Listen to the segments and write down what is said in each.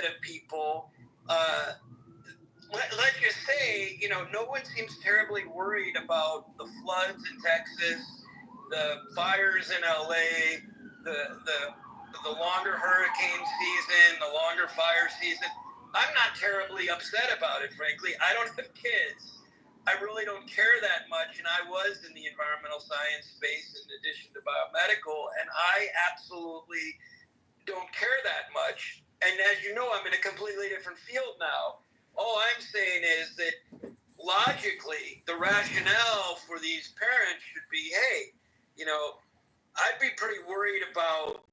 subset of people. Let's just say, no one seems terribly worried about the floods in Texas, the fires in LA, the longer hurricane season, the longer fire season. I'm not terribly upset about it, frankly. I don't have kids. I really don't care that much, and I was in the environmental science space in addition to biomedical, and I absolutely don't care that much. And as you know, I'm in a completely different field now. All I'm saying is that logically, the rationale for these parents should be, hey, I'd be pretty worried about,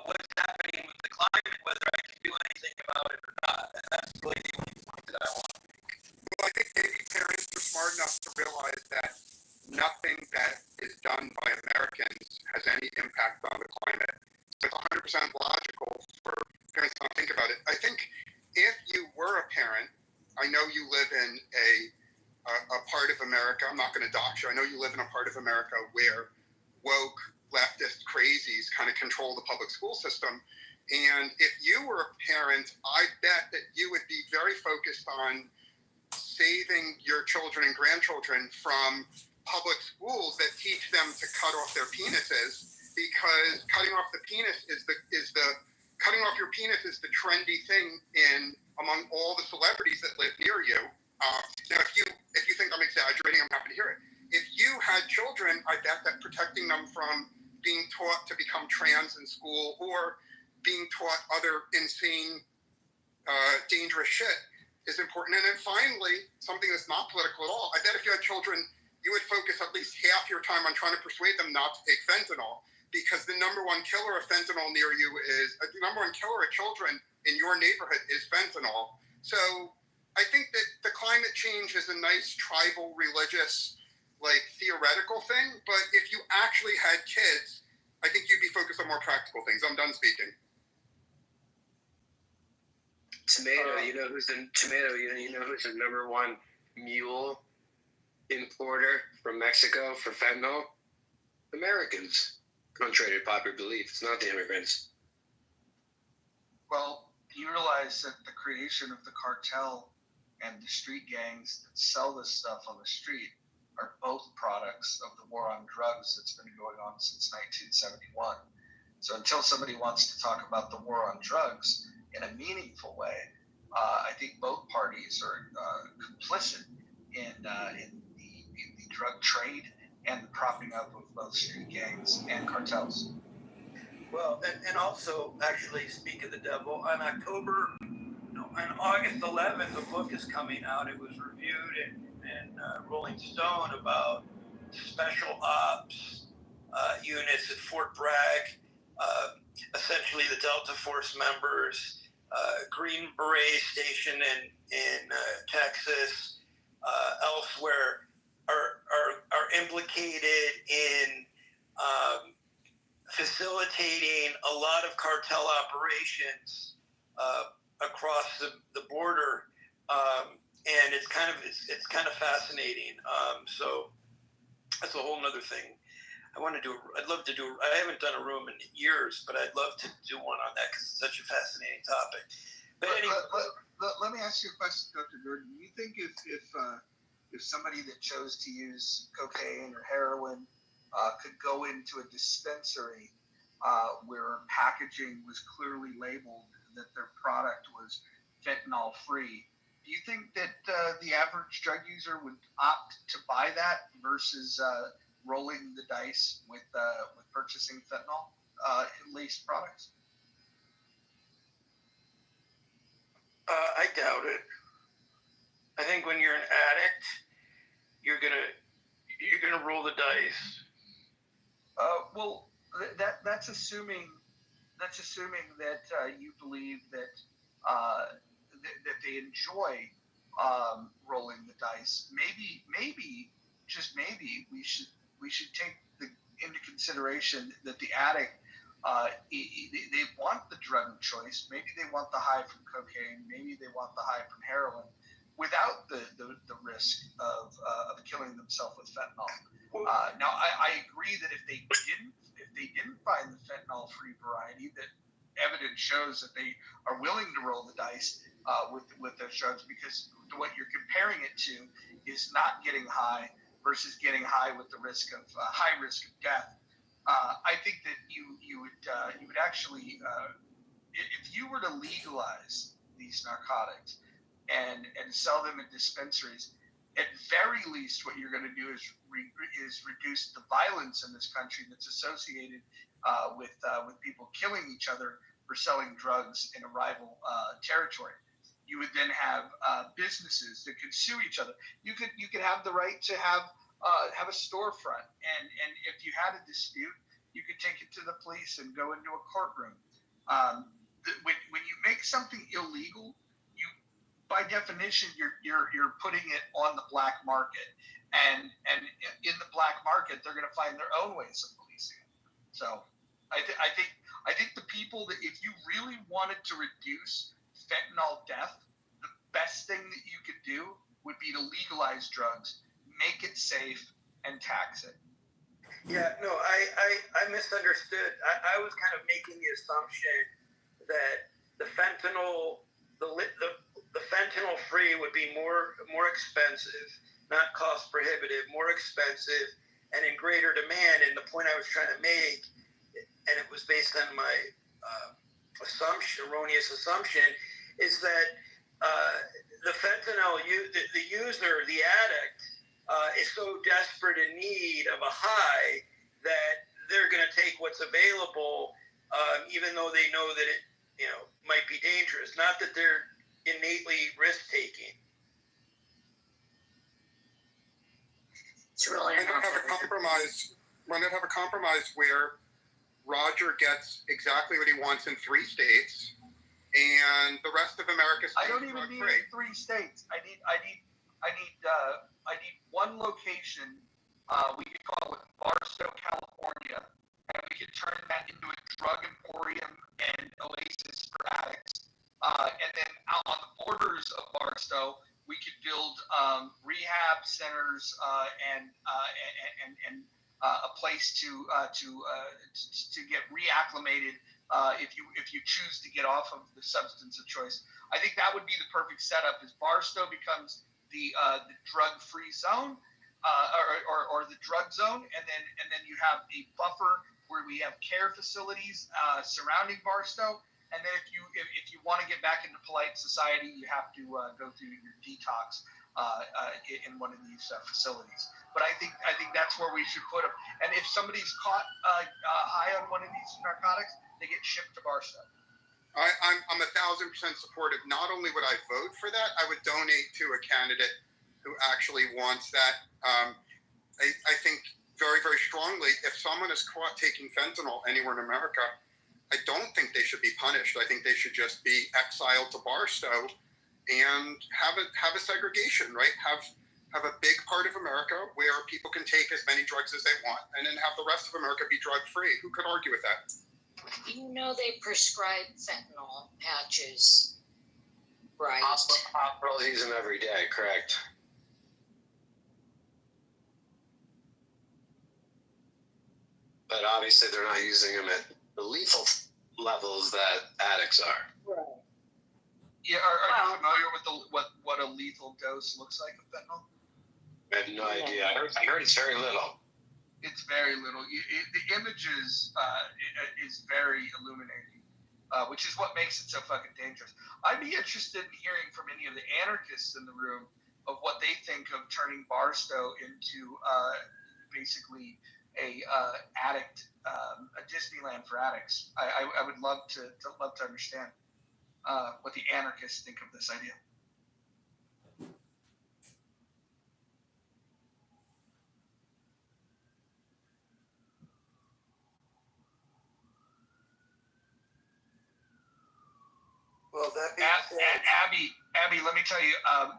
what's happening with the climate, whether I can do anything about it or not. And that's really the only point that I want to make. Well, I think maybe parents are smart enough to realize that nothing that is done by Americans has any impact on the climate. So it's 100% logical for parents to think about it. I think if you were a parent, I know you live in a part of America, I'm not going to dox you, I know you live in a part of America where woke leftist crazies kind of control the public school system. And if you were a parent, I bet that you would be very focused on saving your children and grandchildren from public schools that teach them to cut off their penises, because cutting off the penis cutting off your penis is the trendy thing among all the celebrities that live near you. Now, if you think I'm exaggerating, I'm happy to hear it. If you had children, I bet that protecting them from being taught to become trans in school or being taught other insane, dangerous shit is important. And then finally, something that's not political at all, I bet if you had children, you would focus at least half your time on trying to persuade them not to take fentanyl, because the number one killer of fentanyl near you the number one killer of children in your neighborhood is fentanyl. So I think that the climate change is a nice tribal, religious, theoretical thing, but if you actually had kids, I think you'd be focused on more practical things. I'm done speaking. Tomato, you know who's the number one mule importer from Mexico for fentanyl? Americans, contrary to popular belief. It's not the immigrants. Well, you realize that the creation of the cartel and the street gangs that sell this stuff on the street are both products of the war on drugs that's been going on since 1971. So until somebody wants to talk about the war on drugs in a meaningful way, I think both parties are complicit in the drug trade and the propping up of both street gangs and cartels. Well, and also, actually, speak of the devil, on August 11th, the book is coming out. It was reviewed in Rolling Stone about special ops units at Fort Bragg, essentially the Delta Force members, Green Beret Station in Texas, elsewhere, are implicated in facilitating a lot of cartel operations across the border, and it's kind of fascinating. So that's a whole nother thing. I'd love to do. I haven't done a room in years, but I'd love to do one on that because it's such a fascinating topic. But anyway, let me ask you a question, Dr. Gordon. Do you think if somebody that chose to use cocaine or heroin could go into a dispensary where packaging was clearly labeled that their product was fentanyl free, do you think that the average drug user would opt to buy that versus rolling the dice with purchasing fentanyl laced products? I doubt it. I think when you're an addict, you're gonna roll the dice. Well, that's assuming that you believe that that they enjoy rolling the dice. Maybe just maybe we should take into consideration that the addict they want the drug of choice. Maybe they want the high from cocaine. Maybe they want the high from heroin, without the risk of killing themselves with fentanyl. Now, I agree that if they didn't find the fentanyl-free variety, that evidence shows that they are willing to roll the dice with those drugs, because what you're comparing it to is not getting high versus getting high with the risk of high risk of death. I think that you would actually, if you were to legalize these narcotics and sell them in dispensaries, at very least, what you're going to do is reduce the violence in this country that's associated with people killing each other for selling drugs in a rival territory. You would then have businesses that could sue each other. You could have the right to have a storefront, and if you had a dispute, you could take it to the police and go into a courtroom. When you make something illegal, you, by definition, you're putting it on the black market, and in the black market, they're going to find their own ways of policing it. So, I think the people that, if you really wanted to reduce fentanyl death, the best thing that you could do would be to legalize drugs, make it safe, and tax it. Yeah, no, I misunderstood. I was kind of making the assumption that the fentanyl free would be more expensive, not cost prohibitive, more expensive, and in greater demand. And the point I was trying to make, and it was based on my erroneous assumption, is that the fentanyl, the user, the addict, is so desperate in need of a high that they're going to take what's available, even though they know that it, might be dangerous. Not that they're innately risk-taking. It's really Why not have a compromise? Why not have a compromise where Roger gets exactly what he wants in 3 states, and the rest of America stays I don't even need 3 states. I need one location. We could call it Barstow, California, and we could turn that into a drug emporium and oasis for addicts. And then out on the borders of Barstow, we could build rehab centers and a place to get reacclimated if you choose to get off of the substance of choice. I think that would be the perfect setup. Is Barstow becomes the drug-free zone, or the drug zone, and then you have a buffer where we have care facilities surrounding Barstow. And then if you want to get back into polite society, you have to go through your detox in one of these facilities. But I think that's where we should put them. And if somebody's caught high on one of these narcotics, they get shipped to Barstow. I'm 1,000% supportive. Not only would I vote for that, I would donate to a candidate who actually wants that. I think very, very strongly, if someone is caught taking fentanyl anywhere in America, I don't think they should be punished. I think they should just be exiled to Barstow and have a segregation, right? Have a big part of America where people can take as many drugs as they want, and then have the rest of America be drug-free. Who could argue with that? They prescribe fentanyl patches, right? Hospitals use them every day, correct? But obviously they're not using them at the lethal levels that addicts are. Right. Yeah, are you familiar with what a lethal dose looks like of fentanyl? I have no idea. I heard it's very little. It's very little. The images is very illuminating, which is what makes it so fucking dangerous. I'd be interested in hearing from any of the anarchists in the room of what they think of turning Barstow into basically a Disneyland for addicts. I would love to understand what the anarchists think of this idea. Well, that being said, Abby, let me tell you,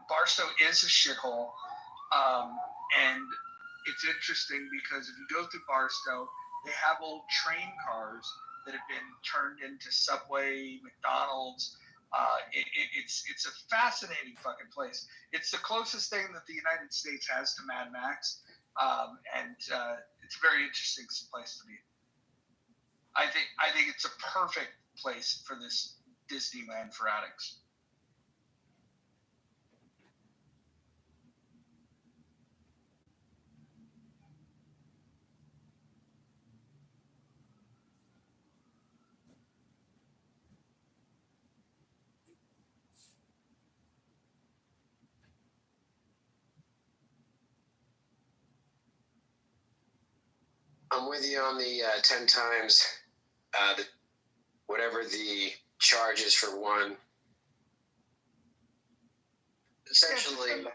Barstow is a shithole, and it's interesting because if you go through Barstow, they have old train cars that have been turned into Subway, McDonald's. It's a fascinating fucking place. It's the closest thing that the United States has to Mad Max, and it's a very interesting place to be. I think it's a perfect place for this Disneyland for addicts. I'm with you on the 10 times, whatever the charge is for one. Essentially,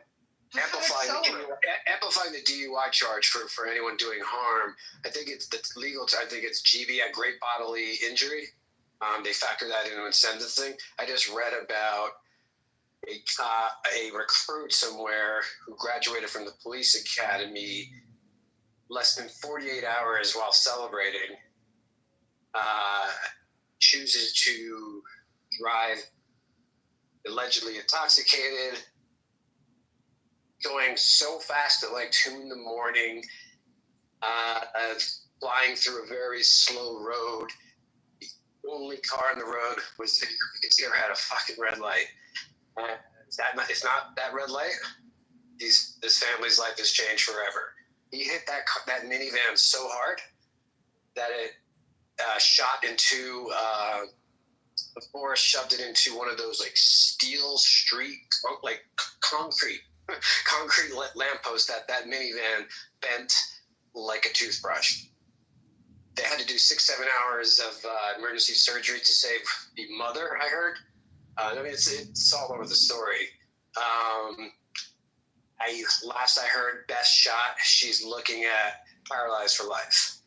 amplifying the DUI charge for anyone doing harm. I think it's the legal. I think it's GB, a great bodily injury. They factor that into and send the thing. I just read about a recruit somewhere who graduated from the police academy less than 48 hours while celebrating, chooses to drive allegedly intoxicated, going so fast at like 2 a.m, flying through a very slow road. The only car on the road was it's never had a fucking red light. It's not that red light. This family's life has changed forever. He hit that minivan so hard that it shot into the forest, shoved it into one of those like steel street, like concrete lamppost that minivan bent like a toothbrush. They had to do 6-7 hours of emergency surgery to save the mother, I heard. I mean, it's all over the story. Last I heard, best shot, she's looking at paralyzed for life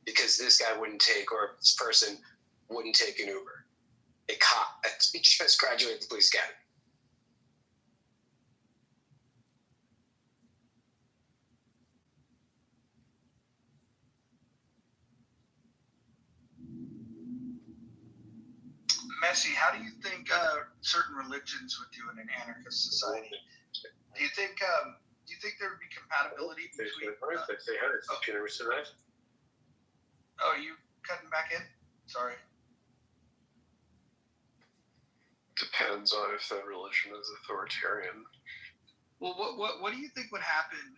because this guy wouldn't take, or this person wouldn't take an Uber. A cop that just graduated the police academy. Messi, how do you think certain religions would do in an anarchist society? Do you think there would be compatibility between? Oh, you cutting back in? Sorry. Depends on if that religion is authoritarian. Well, what do you think would happen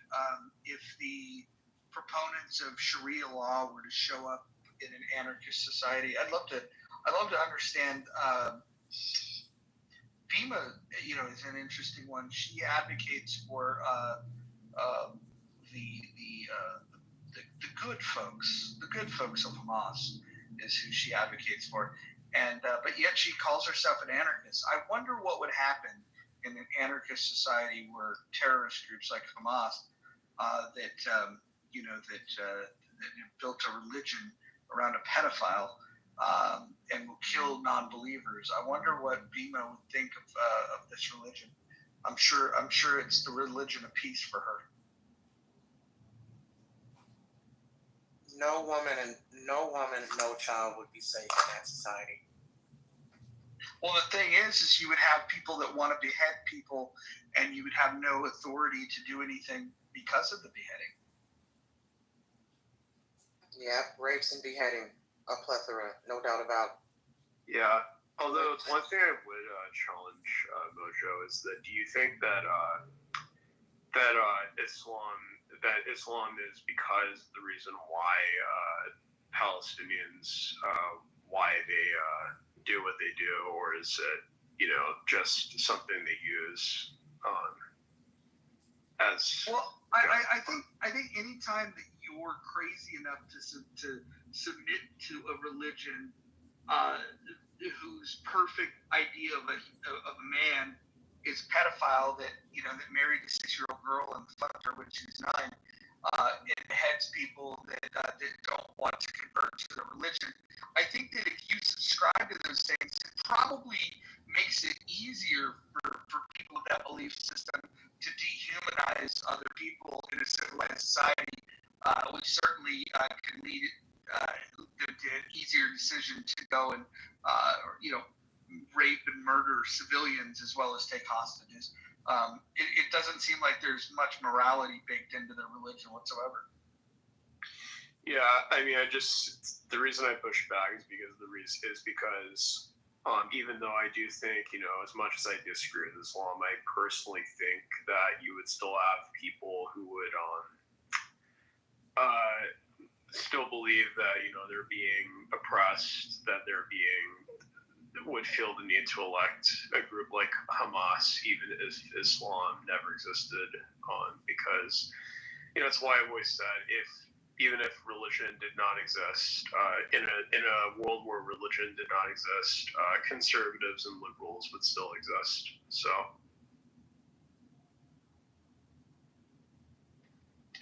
if the proponents of Sharia law were to show up in an anarchist society? I'd love to understand. Bima, is an interesting one. She advocates for the good folks. The good folks of Hamas is who she advocates for, and but yet she calls herself an anarchist. I wonder what would happen in an anarchist society where terrorist groups like Hamas that built a religion around a pedophile. And will kill non-believers. I wonder what Bima would think of this religion. I'm sure it's the religion of peace for her. No woman, no child would be safe in that society. Well, the thing is you would have people that want to behead people, and you would have no authority to do anything because of the beheading. Yeah, rapes and beheading. A plethora, no doubt about it. Yeah, although one thing I would challenge Mojo is that do you think that Islam is because the reason why Palestinians why they do what they do, or is it just something they use as? Well, I think any time that you're crazy enough to submit to a religion whose perfect idea of a man is pedophile that married a 6-year-old girl and fucked her when she was 9, it beheads people that don't want to convert to the religion. I think that if you subscribe to those things, it probably makes it easier for people of that belief system to dehumanize other people in a civilized society, which certainly can lead to an easier decision to go and rape and murder civilians as well as take hostages. It doesn't seem like there's much morality baked into their religion whatsoever. Yeah, I mean, the reason I push back is because even though I do think, as much as I disagree with Islam, I personally think that you would still have people who would still believe that they're being oppressed, that would feel the need to elect a group like Hamas, even if Islam never existed, because it's why I've always said even if religion did not exist, in a world where religion did not exist, conservatives and liberals would still exist. So,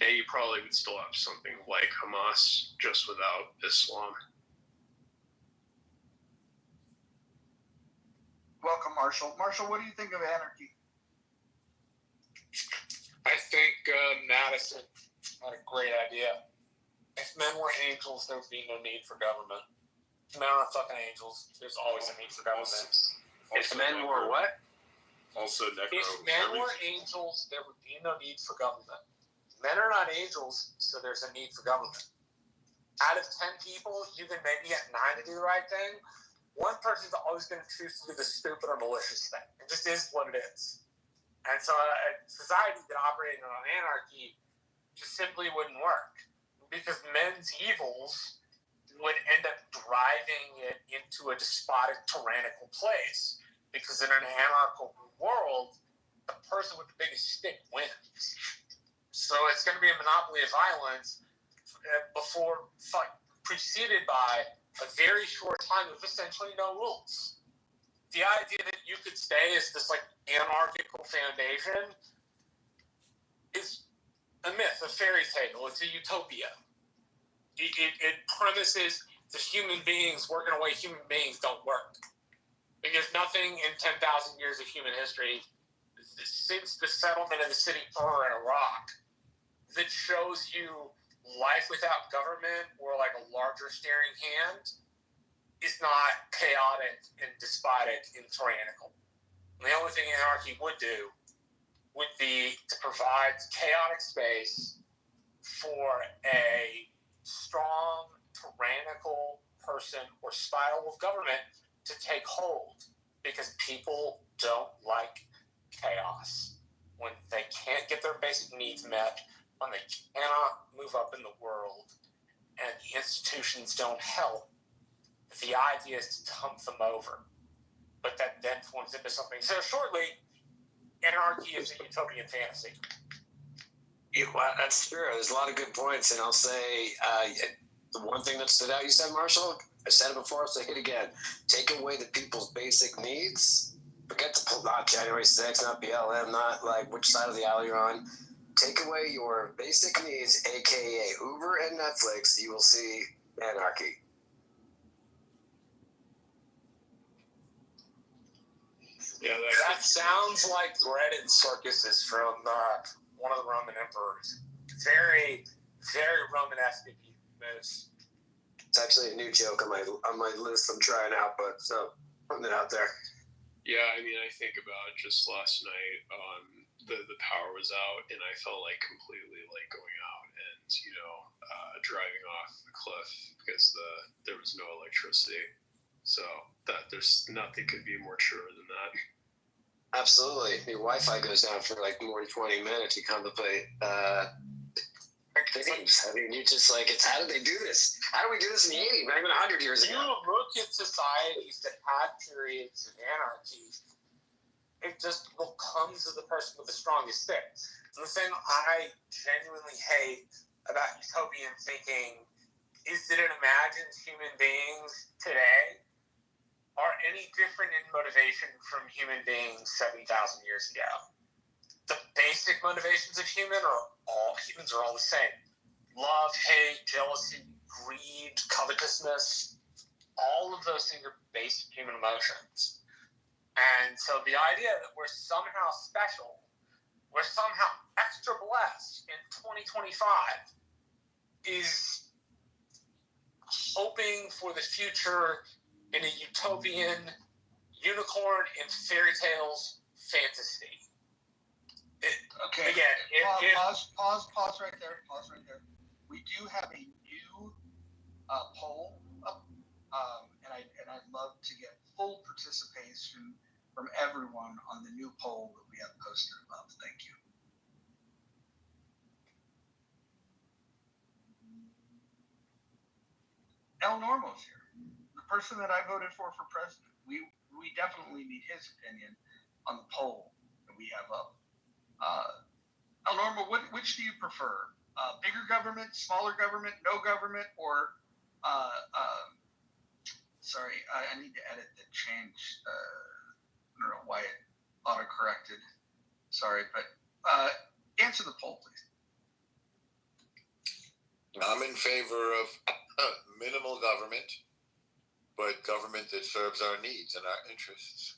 and you probably would still have something like Hamas, just without Islam. Welcome, Marshall. Marshall, what do you think of anarchy? I think Madison had a great idea. If men were angels, there would be no need for government. If men are fucking angels, there's always a need for government. If men were what? Also, If men were angels, there would be no need for government. Men are not angels, so there's a need for government. Out of 10 people, you can maybe get 9 to do the right thing. One person's always going to choose to do the stupid or malicious thing. It just is what it is. And so a society that operated on anarchy just simply wouldn't work, because men's evils would end up driving it into a despotic, tyrannical place. Because in an anarchical world, the person with the biggest stick wins. So it's going to be a monopoly of violence preceded by a very short time of essentially no rules. The idea that you could stay as this anarchical foundation is a myth, a fairy tale. It's a utopia. It premises that human beings work in a way human beings don't work. Because nothing in 10,000 years of human history, since the settlement of the city Ur in Iraq, that shows you life without government or like a larger steering hand is not chaotic and despotic and tyrannical. And the only thing anarchy would do would be to provide chaotic space for a strong, tyrannical person or style of government to take hold, because people don't like chaos. When they can't get their basic needs met, when they cannot move up in the world, and the institutions don't help, the idea is to dump them over. But that then forms into something. So shortly, anarchy is a utopian fantasy. Well, that's true. There's a lot of good points, and I'll say the one thing that stood out, you said, Marshall, I said it before, I'll say it again. Take away the people's basic needs. Forget not January 6th, not BLM, not like which side of the aisle you're on. Take away your basic needs, aka Uber and Netflix, you will see anarchy. Yeah, that sounds like bread and circuses from one of the Roman emperors. Very, very Romanesque moves. It's actually a new joke on my list I'm trying out, but so putting it out there. Yeah, I mean, I think about just last night, the power was out, and I felt like completely like going out and driving off the cliff because there was no electricity. So that there's nothing could be more true than that. Absolutely. Your Wi-Fi goes down for like more than 20 minutes. You contemplate things. I mean, you just like, it's how did they do this? How do we do this in the 80s? Not even 100 years ago. You look at societies that had periods of anarchy, it just comes to the person with the strongest stick. And the thing I genuinely hate about utopian thinking is that it imagines human beings today are any different in motivation from human beings 7,000 years ago. The basic motivations of humans are all the same. Love, hate, jealousy, greed, covetousness, all of those things are basic human emotions. And so the idea that we're somehow special, we're somehow extra blessed in 2025 is hoping for the future in a utopian, unicorn and fairy tales fantasy. Okay. Again, pause right there. We do have a new poll up, and I'd love to get full participation from everyone on the new poll that we have posted above. Thank you. El Normo's here, the person that I voted for president. We definitely need his opinion on the poll that we have up. El Normo, which do you prefer? Bigger government, smaller government, no government, or sorry, I need to edit the change. I don't know why it auto-corrected. Sorry, but answer the poll, please. I'm in favor of minimal government, but government that serves our needs and our interests.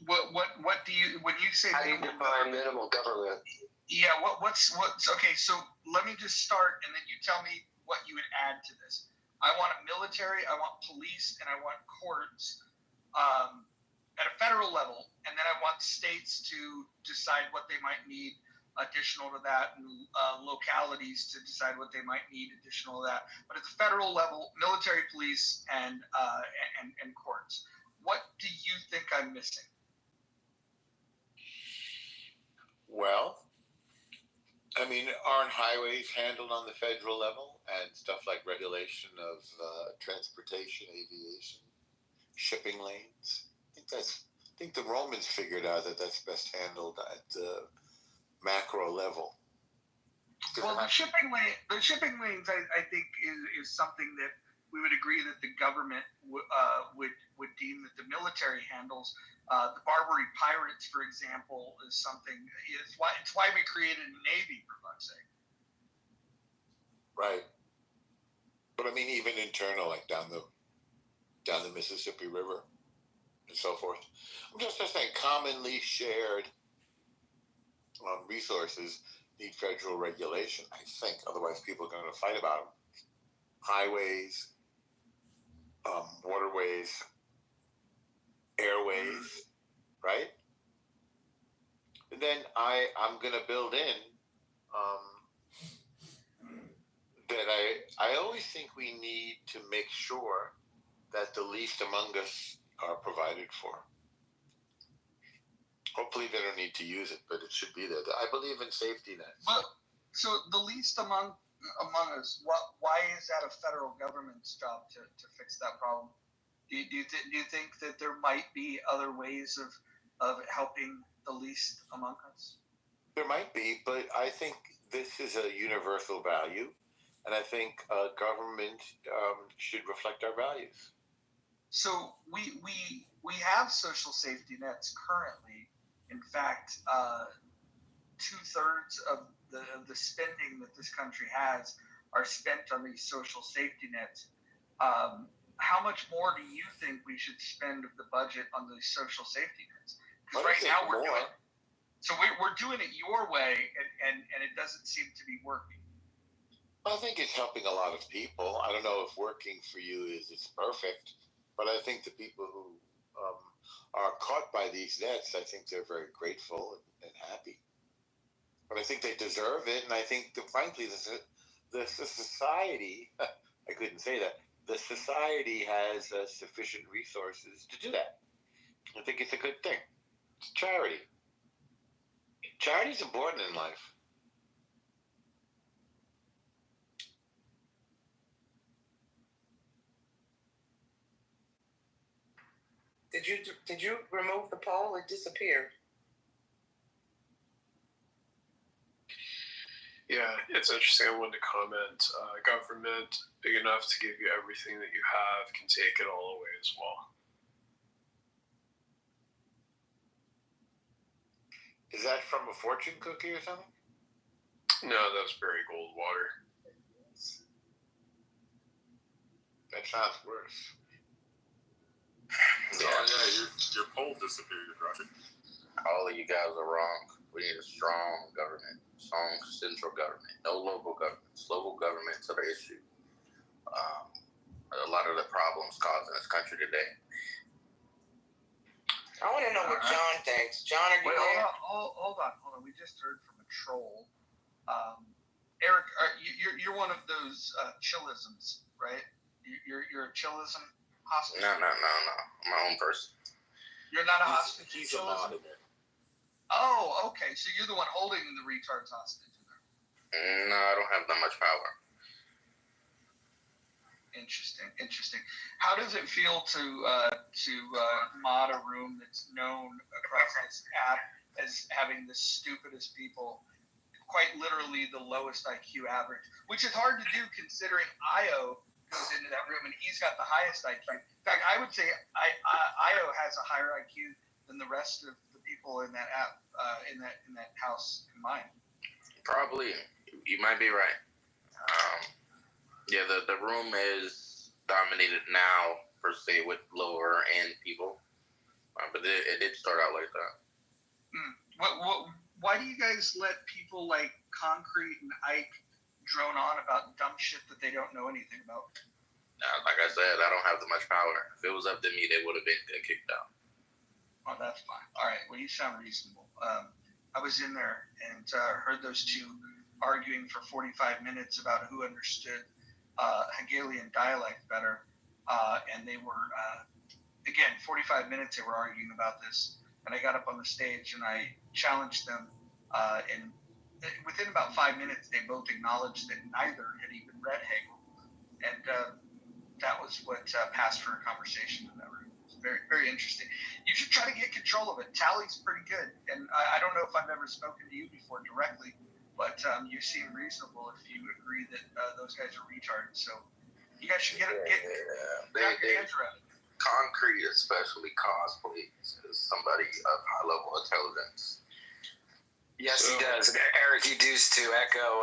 What do you, when you say how do you define minimal government? Yeah, what's okay? So let me just start, and then you tell me what you would add to this. I want a military, I want police, and I want courts at a federal level, and then I want states to decide what they might need additional to that, and localities to decide what they might need additional to that. But at the federal level, military, police, and courts. What do you think I'm missing? Well, I mean, aren't highways handled on the federal level and stuff like regulation of transportation, aviation, shipping lanes? I think the Romans figured out that that's best handled at the macro level. Well, the shipping lanes, I think, is something that we would agree that the government would deem that the military handles. The Barbary Pirates, for example, is something. It's why we created a navy, for fuck's sake. Right. But I mean, even internal, like down the Mississippi River and so forth. I'm just saying, commonly shared resources need federal regulation, I think. Otherwise, people are going to fight about them. Highways, waterways, airways, right? And then I'm going to build in that I always think we need to make sure that the least among us are provided for. Hopefully they don't need to use it, but it should be there. I believe in safety nets. But so the least among us, why is that a federal government's job to fix that problem? Do you think that there might be other ways of helping the least among us? There might be, but I think this is a universal value, and I think government should reflect our values. So we have social safety nets currently. In fact, 2/3 of the spending that this country has are spent on these social safety nets. How much more do you think we should spend of the budget on these social safety nets? Because right now we're doing it your way, and it doesn't seem to be working. I think it's helping a lot of people. I don't know if working for you it's perfect, but I think the people who are caught by these nets, I think they're very grateful and happy. But I think they deserve it, and I think, frankly, the society, I couldn't say that, the society has sufficient resources to do that. I think it's a good thing. It's charity. Charity's important in life. Did you remove the poll? It disappeared. Yeah, it's interesting. I wanted to comment. Government big enough to give you everything that you have can take it all away as well. Is that from a fortune cookie or something? No, that was Barry Goldwater. That sounds worse. Your poll disappeared, Roger. All of you guys are wrong. We need a strong government, strong central government, no local governments. Local governments are the issue. A lot of the problems caused in this country today. I want to know what John thinks. John, are you there? Hold on. We just heard from a troll. Eric, you're one of those chillisms, right? You're a chillism hostage. No. I'm my own person. You're not a hostage. He's a mod in there. Oh, okay. So you're the one holding the retards hostage in there. No, I don't have that much power. Interesting. How does it feel to mod a room that's known across this app as having the stupidest people, quite literally the lowest IQ average, which is hard to do considering Io goes into that room and he's got the highest IQ. In fact, I would say Io has a higher IQ than the rest of the people in that app, in that house combined. Probably, you might be right. Yeah, the room is dominated now, per se, with lower end people. But it did start out like that. Why do you guys let people like Concrete and Ike drone on about dumb shit that they don't know anything about? Like I said, I don't have that much power. If it was up to me, they would have been kicked out. Oh, that's fine. All right. Well, you sound reasonable. I was in there and heard those two arguing for 45 minutes about who understood Hegelian dialect better. And they were, again, 45 minutes they were arguing about this. And I got up on the stage and I challenged them. And within about 5 minutes, they both acknowledged that neither had even read Hegel. And that was what passed for a conversation in that room. It was very, very interesting. You should try to get control of it. Tally's pretty good. And I don't know if I've ever spoken to you before directly, but you seem reasonable if you agree that those guys are retards. So you guys should get your hands around it. Concrete especially cosplays as somebody of high level intelligence. Yes, he does. Eric, you do, to echo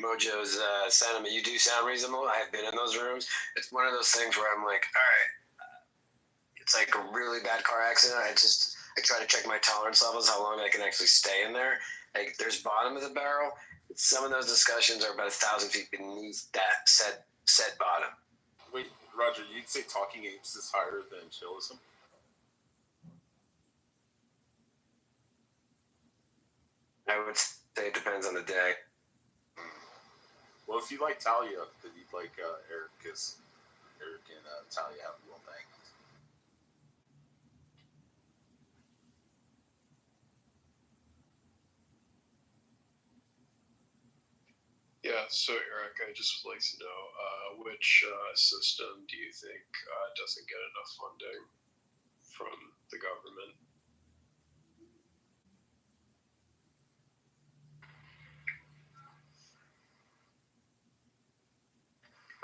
Mojo's sentiment, you do sound reasonable. I have been in those rooms. It's one of those things where I'm like, all right, it's like a really bad car accident. I try to check my tolerance levels, how long I can actually stay in there. Like, there's bottom of the barrel. Some of those discussions are about 1,000 feet beneath that said bottom. Wait, Roger, you'd say Talking Apes is higher than Chillism? I would say it depends on the day. Well, if you like Talia, then you'd like Eric, because Eric and Talia have a little thing. Yeah, so Eric, I just would like to know which system do you think doesn't get enough funding from the government?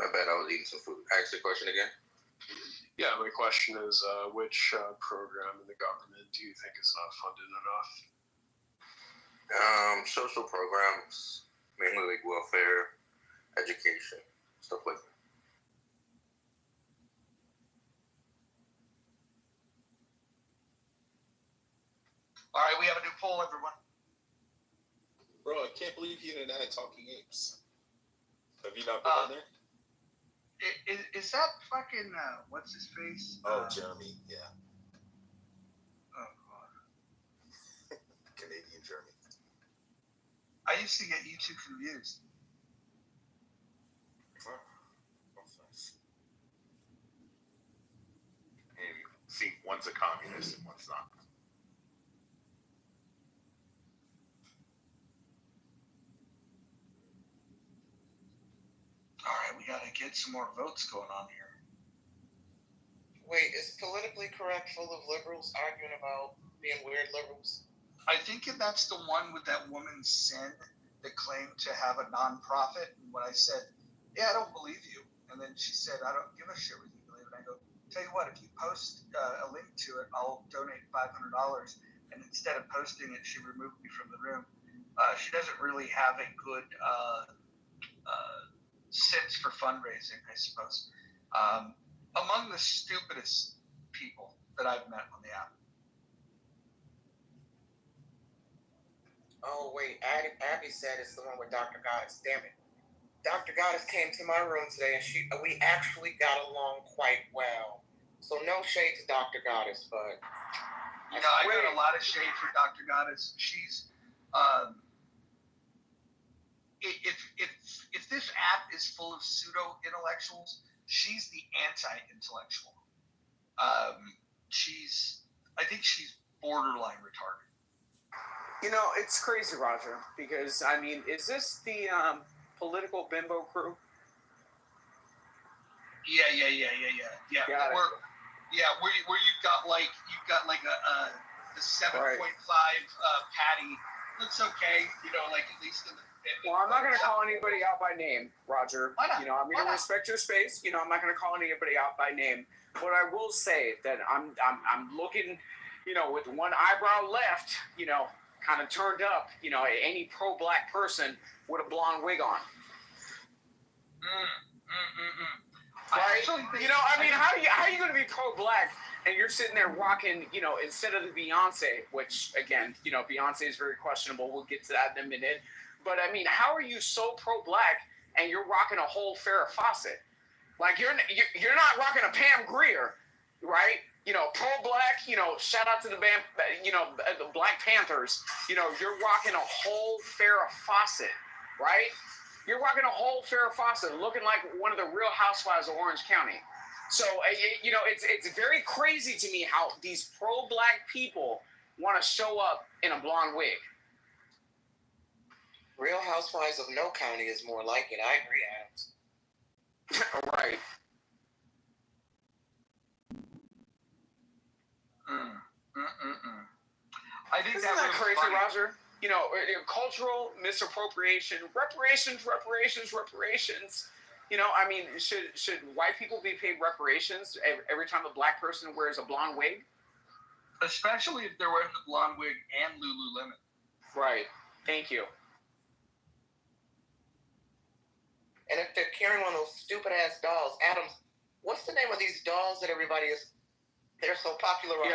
I bet I was eating some food. Ask the question again. Yeah, my question is which program in the government do you think is not funded enough? Social programs, mainly like welfare, education, stuff like that. All right, we have a new poll, everyone. Bro, I can't believe you didn't add Talking Apes. Have you not been on there? Is that fucking what's his face? Oh, Jeremy, yeah. Oh God. Canadian Jeremy. I used to get you two confused. Oh, that's nice. And see, one's a communist and one's not. All right, we gotta get some more votes going on here. Wait, is politically correct full of liberals arguing about being weird liberals? I think that's the one with that woman Sin that claimed to have a nonprofit. And when I said, "Yeah, I don't believe you," and then she said, "I don't give a shit what you believe," and I go, "Tell you what, if you post a link to it, I'll donate $500." And instead of posting it, she removed me from the room. She doesn't really have a good sense for fundraising, I suppose. Among the stupidest people that I've met on the app. Oh wait, Abby said it's the one with Dr. Goddess. Damn it. Dr. Goddess came to my room today and we actually got along quite well. So no shade to Dr. Goddess, but I got a lot of shade for Dr. Goddess. She's if this app is full of pseudo intellectuals, she's the anti-intellectual. I think she's borderline retarded. You know, it's crazy, Roger, because I mean, is this the political bimbo crew? Yeah. Got it. Where you've got like a 7.5 Patty. Looks okay, like at least in the. Well, I'm not going to call anybody out by name, Roger. Why not? I'm going to respect your space. I'm not going to call anybody out by name. But I will say that I'm looking, with one eyebrow left, kind of turned up, at any pro-black person with a blonde wig on. Right? How are you going to be pro-black and you're sitting there rocking, instead of the Beyonce, which again, Beyonce is very questionable. We'll get to that in a minute. But I mean, how are you so pro-black and you're rocking a whole Farrah Fawcett? Like you're not rocking a Pam Grier, right? Pro-black. Shout out to the band, the Black Panthers. You're rocking a whole Farrah Fawcett, right? You're rocking a whole Farrah Fawcett, looking like one of the Real Housewives of Orange County. So it's very crazy to me how these pro-black people want to show up in a blonde wig. Real Housewives of No County is more like it. I agree, Adams. Right. I think Isn't that crazy, funny. Roger? Cultural misappropriation, reparations. Should white people be paid reparations every time a black person wears a blonde wig? Especially if they're wearing the blonde wig and Lululemon. Right. Thank you. And if they're carrying one of those stupid ass dolls, Adams, what's the name of these dolls that they're so popular on?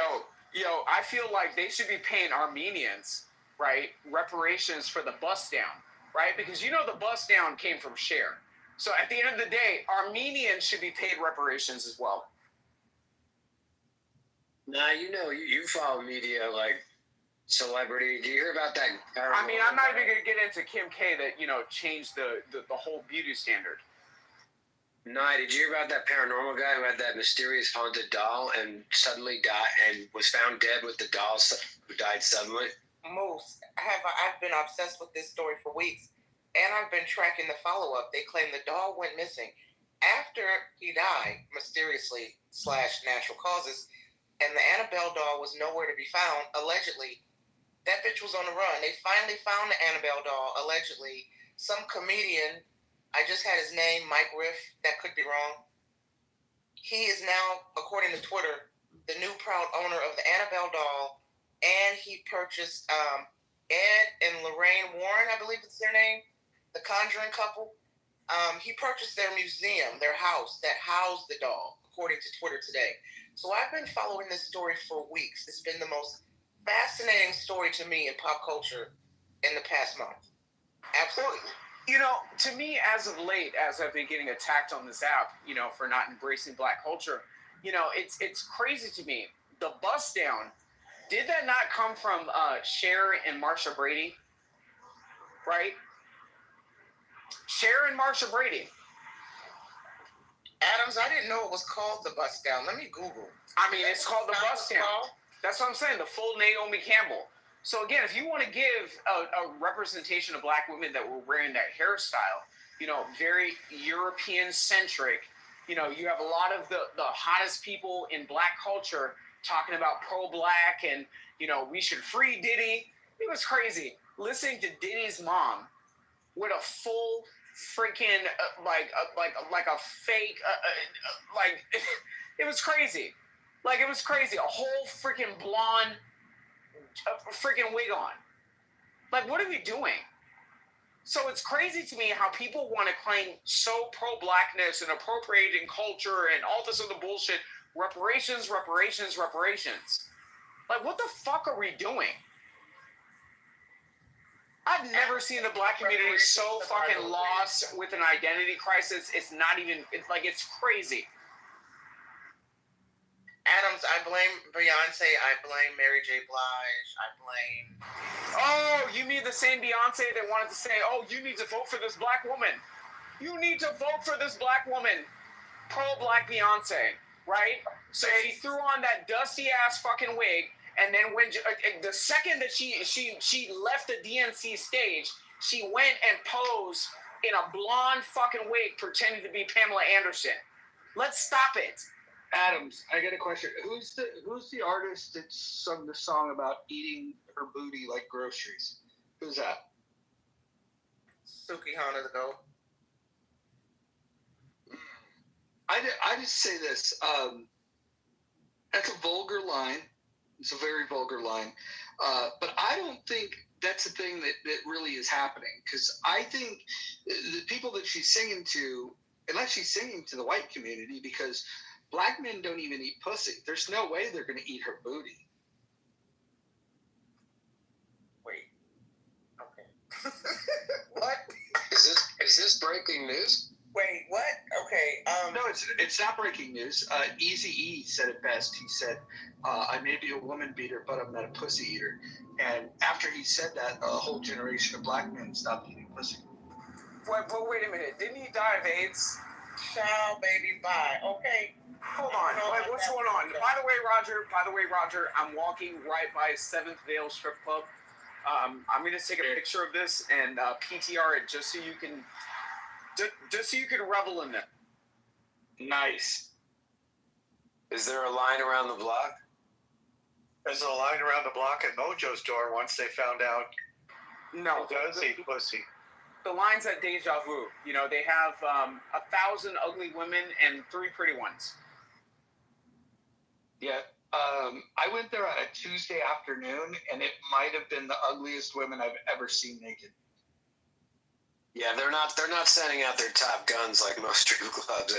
Yo, I feel like they should be paying Armenians, right, reparations for the bust down, right? Because the bust down came from Cher. So at the end of the day, Armenians should be paid reparations as well. Nah, you follow media like celebrity. Do you hear about that? I mean, I'm not even going to get into Kim K that, changed the whole beauty standard. Nah, did you hear about that paranormal guy who had that mysterious haunted doll and suddenly died and was found dead with the doll who died suddenly? Moose, I've been obsessed with this story for weeks, and I've been tracking the follow-up. They claim the doll went missing after he died, mysteriously / natural causes, and the Annabelle doll was nowhere to be found, allegedly. That bitch was on the run. They finally found the Annabelle doll, allegedly. Some comedian, I just had his name, Mike Riff, that could be wrong. He is now, according to Twitter, the new proud owner of the Annabelle doll, and he purchased Ed and Lorraine Warren, I believe it's their name, the Conjuring couple. He purchased their museum, their house that housed the doll, according to Twitter today. So I've been following this story for weeks. It's been the most fascinating story to me in pop culture in the past month. Absolutely. To me, as of late, as I've been getting attacked on this app, for not embracing black culture, it's crazy to me. The bust down, did that not come from Cher and Marsha Brady? Right? Cher and Marsha Brady. Adams, I didn't know it was called the bust down. Let me Google. I mean, it's called the bust down. That's what I'm saying, the full Naomi Campbell. So again, if you want to give a representation of black women that were wearing that hairstyle, very European-centric, you have a lot of the hottest people in black culture talking about pro-black and, we should free Diddy. It was crazy. Listening to Diddy's mom with a full freaking, like a fake, it was crazy. Like, it was crazy. A whole freaking blonde freaking wig on. Like, what are we doing? So it's crazy to me how people want to claim so pro-blackness and appropriating culture and all this other bullshit. Reparations. Like, what the fuck are we doing? I've never seen the black community so fucking lost with an identity crisis. It's not even, it's crazy. Adams, I blame Beyonce. I blame Mary J. Blige. I blame. Oh, you mean the same Beyonce that wanted to say, "Oh, you need to vote for this black woman. You need to vote for this black woman." Pro-black Beyonce, right? So she threw on that dusty ass fucking wig, and then when the second that she left the DNC stage, she went and posed in a blonde fucking wig, pretending to be Pamela Anderson. Let's stop it. Adams, I got a question. Who's the artist that sung the song about eating her booty like groceries? Who's that? Suki Hanago. I just say this. That's a vulgar line. It's a very vulgar line. But I don't think that's a thing that really is happening. Because I think the people that she's singing to, unless she's singing to the white community, because black men don't even eat pussy. There's no way they're going to eat her booty. Wait. Okay. What? Is this breaking news? Wait, what? Okay. No, it's not breaking news. Eazy-E said it best. He said, "I may be a woman beater, but I'm not a pussy eater." And after he said that, a whole generation of black men stopped eating pussy. But wait a minute. Didn't he die of AIDS? Child, baby, bye. Okay. Hold on. Wait, what's going on? By the way, Roger, I'm walking right by 7th Vale Strip Club. I'm going to take a picture of this and PTR it just so you can revel in it. Nice. Is there a line around the block? There's a line around the block at Mojo's door once they found out No. who does eat pussy. The line's at Deja Vu. You know, they have 1,000 ugly women and 3 pretty ones. Yeah. I went there on a Tuesday afternoon, and it might have been the ugliest women I've ever seen naked. Yeah, they're not sending out their top guns like most strip clubs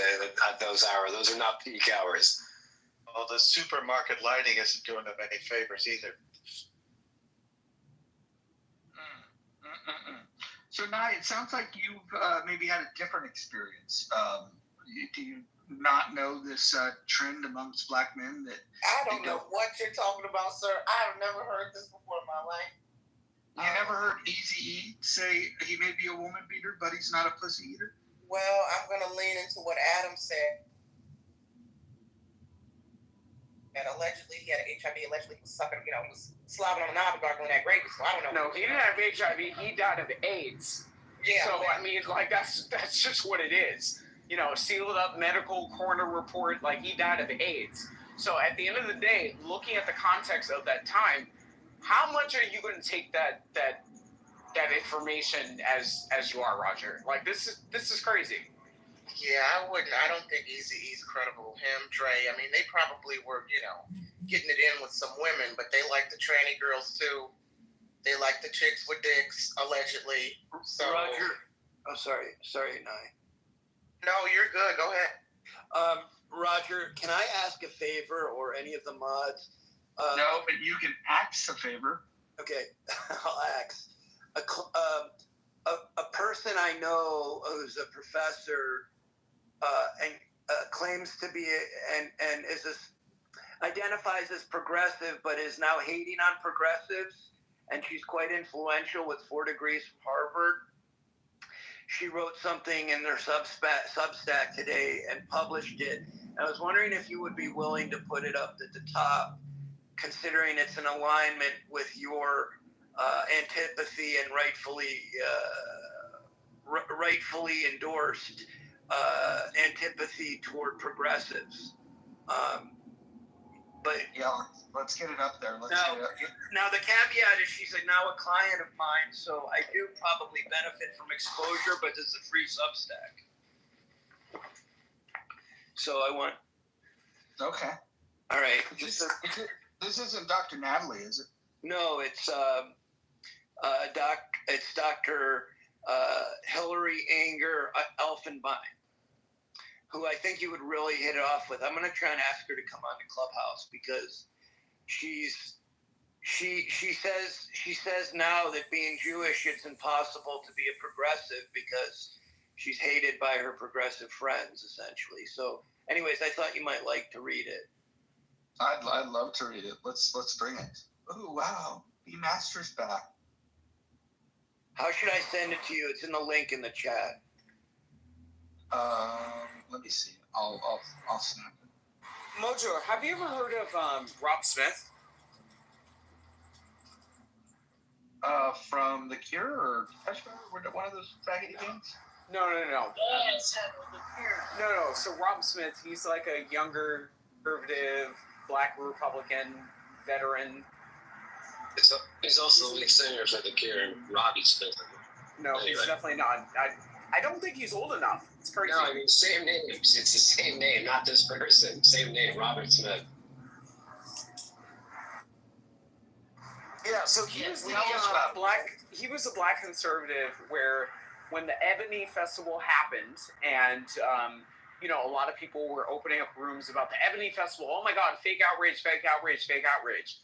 at those hours. Those are not peak hours. Well, the supermarket lighting isn't doing them any favors either. So, Nye, it sounds like you've maybe had a different experience. Do you not know this trend amongst black men that I don't know what you're talking about, sir. I have never heard this before in my life. You never heard Eazy-E say he may be a woman beater, but he's not a pussy eater? Well, I'm going to lean into what Adam said. And allegedly he had HIV. Allegedly he was sucking, he was slobbing on the knob and gargling that gravy. So I don't know. No, he didn't have HIV. He died of AIDS. Yeah. So, I mean, like, that's just what it is. Sealed up medical coroner report, like, he died of AIDS. So at the end of the day, looking at the context of that time, how much are you going to take that information as you are, Roger? Like, this is crazy. Yeah, I wouldn't. I don't think Eazy-E's credible. Him, Dre. I mean, they probably were, getting it in with some women, but they like the tranny girls too. They like the chicks with dicks, allegedly. So, Roger. Oh, sorry, Nye. No, you're good. Go ahead. Roger, can I ask a favor, or any of the mods? No, but you can ask a favor. Okay, I'll ask. A person I know who's a professor and claims to be and identifies as progressive, but is now hating on progressives, and she's quite influential with 4 degrees from Harvard. She wrote something in their Substack today and published it. I was wondering if you would be willing to put it up at the top, considering it's in alignment with your antipathy and rightfully endorsed antipathy toward progressives. But yeah, let's get it up there. Now the caveat is she's now a client of mine, so I do probably benefit from exposure, but this is a free Substack. So I want. Okay. All right. This isn't Dr. Natalie, is it? No, it's It's Dr. Hillary Anger Elfenbein, who I think you would really hit it off with. I'm going to try and ask her to come on to Clubhouse because she says now that being Jewish, it's impossible to be a progressive because she's hated by her progressive friends, essentially. So anyways, I thought you might like to read it. I'd love to read it. Let's bring it. Oh wow, B Master's back. How should I send it to you? It's in the link in the chat. Let me see. I'll snap it. Mojo, have you ever heard of Rob Smith? From The Cure or one of those faggoty bands? No. No. So Rob Smith, he's like a younger, conservative, black Republican veteran. He's also the lead singer for The Cure, Robbie Smith. No, anyway. He's definitely not. I don't think he's old enough. It's crazy. No, I mean, same name. It's the same name, not this person. Same name, Robert Smith. Yeah, so he was He was a black conservative where when the Ebony Festival happened, and a lot of people were opening up rooms about the Ebony Festival. Oh my God, fake outrage, fake outrage, fake outrage.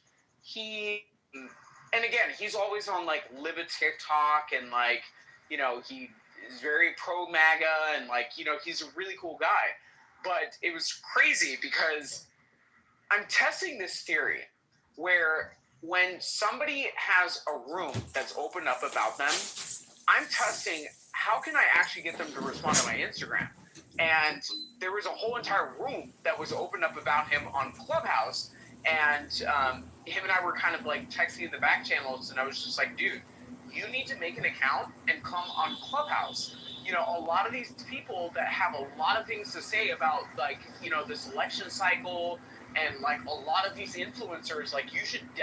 And again, he's always on like Live a TikTok, and he is very pro MAGA, and he's a really cool guy. But it was crazy because I'm testing this theory where when somebody has a room that's opened up about them, I'm testing how can I actually get them to respond to my Instagram. And there was a whole entire room that was opened up about him on Clubhouse, and him and I were kind of like texting in the back channels, and I was just like, dude, you need to make an account and come on Clubhouse. A lot of these people that have a lot of things to say about this election cycle, and a lot of these influencers, you should